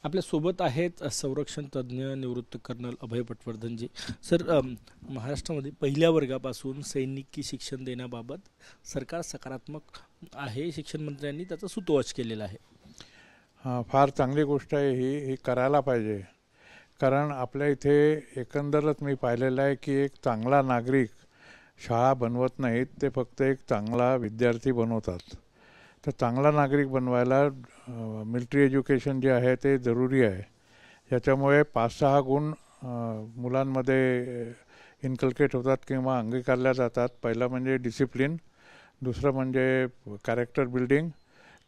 आपल्या सोबत आहेत संरक्षण तज्ज्ञ निवृत्त कर्नल अभय पटवर्धनजी. सर, महाराष्ट्रामध्ये पहिल्या वर्गापासून सैनिकी शिक्षण देण्याबाबत सरकार सकारात्मक आहे. शिक्षण मंत्र्यांनी त्याचा सुतोवाच केलेला आहे. हां, फार चांगली गोष्ट आहे ही करायला पाहिजे. कारण आपल्या इथे एकंदरच मी पाहिलेलं आहे की एक चांगला नागरिक शाळा बनवत नाहीत, ते फक्त एक चांगला विद्यार्थी बनवतात. तर चांगला नागरिक बनवायला मिलिटरी एज्युकेशन जे आहे ते जरुरी आहे. याच्यामुळे 5-6 गुण मुलांमध्ये इन्कल्केट होतात किंवा अंगीकारल्या जातात. पहिलं म्हणजे डिसिप्लिन, दुसरं म्हणजे कॅरेक्टर बिल्डिंग,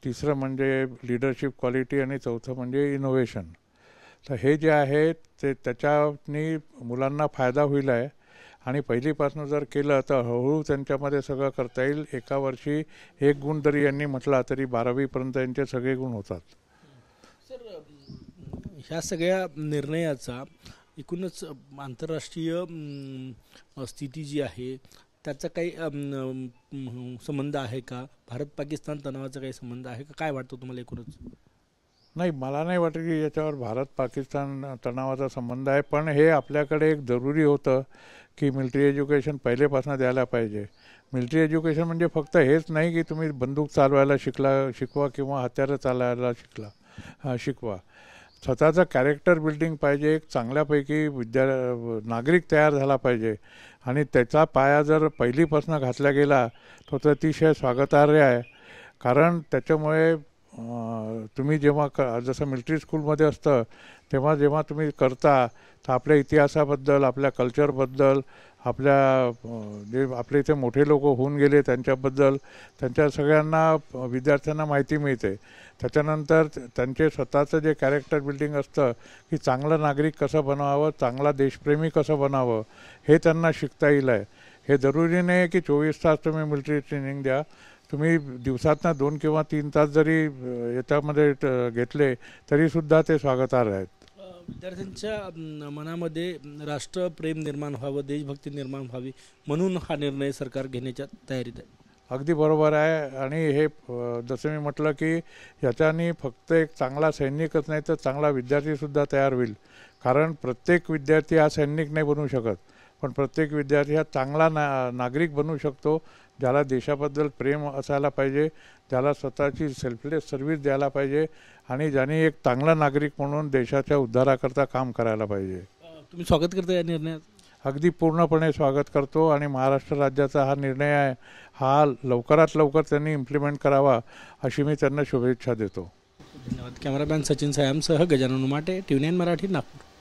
तिसरं म्हणजे लीडरशिप क्वालिटी आणि चौथं म्हणजे इनोव्हेशन. तर हे जे आहे ते त्याच्यानी मुलांना फायदा होईल आहे. आणि पहिलीपासून जर केलं तर हळूहळू त्यांच्यामध्ये सगळं करता येईल. एका वर्षी 1 गुण जरी यांनी म्हटला तरी 12वीपर्यंत यांचे सगळे गुण होतात. सर, ह्या सगळ्या निर्णयाचा एकूणच आंतरराष्ट्रीय स्थिती जी आहे त्याचा काही संबंध आहे का? भारत पाकिस्तान तणावाचा काही संबंध आहे का? काय वाटतं तुम्हाला एकूणच? नाही, मला नाही वाटत की याच्यावर भारत पाकिस्तान तणावाचा संबंध आहे. पण हे आपल्याकडे एक जरुरी होतं की मिलिटरी एज्युकेशन पहिलेपासून द्यायला पाहिजे. मिलिटरी एज्युकेशन म्हणजे फक्त हेच नाही की तुम्ही बंदूक चालवायला शिकवा किंवा हत्यारं चालवायला शिकवा. स्वतःचं कॅरेक्टर बिल्डिंग पाहिजे. एक चांगल्यापैकी नागरिक तयार झाला पाहिजे. आणि त्याचा पाया जर पहिलीपासून घातला गेला तर अतिशय स्वागतार्ह आहे. कारण त्याच्यामुळे तुम्ही जेव्हा जसं मिलिटरी स्कूलमध्ये असतं तेव्हा जेव्हा तुम्ही करता तर आपल्या इतिहासाबद्दल, आपल्या कल्चरबद्दल, जे आपले इथे मोठे लोक होऊन गेले त्यांच्याबद्दल त्यांच्या सगळ्यांना विद्यार्थ्यांना माहिती मिळते. त्याच्यानंतर त्यांचे स्वतःचं जे कॅरेक्टर बिल्डिंग असतं की चांगलं नागरिक कसं बनावं, चांगला देशप्रेमी कसं बनावं, हे त्यांना शिकता येईल आहे. हे जरुरी नाही की 24 तास तुम्ही मिलिटरी ट्रेनिंग द्या. तुम्ही दिवसातनं 2 किंवा 3 तास जरी याच्यामध्ये घेतले तरीसुद्धा ते स्वागतार्ह आहेत. विद्यार्थ्यांच्या मनामध्ये राष्ट्रप्रेम निर्माण व्हावं, देशभक्ती निर्माण व्हावी म्हणून हा निर्णय सरकार घेण्याच्या तयारीत आहे. अगदी बरोबर आहे. आणि हे जसं मी म्हटलं की याच्यानी फक्त एक चांगला सैनिकच नाही तर चांगला विद्यार्थीसुद्धा तयार होईल. कारण प्रत्येक विद्यार्थी हा सैनिक नाही बनू शकत, पण प्रत्येक विद्यार्थी हा चांगला नागरिक बनू शकतो, ज्याला देशाबद्दल प्रेम असायला पाहिजे, ज्याला स्वतःची सेल्फलेस सर्व्हिस द्यायला पाहिजे आणि ज्याने एक चांगला नागरिक म्हणून देशाच्या उद्धाराकरता काम करायला पाहिजे. तुम्ही स्वागत करता या निर्णयात? अगदी पूर्णपणे स्वागत करतो. आणि महाराष्ट्र राज्याचा हा निर्णय आहे, हा लवकरात लवकर त्यांनी इम्प्लिमेंट करावा अशी मी त्यांना शुभेच्छा देतो. धन्यवाद. कॅमेरामॅन सचिन सायामसह गजानन उमाटे, TV9 मराठी, नागपूर.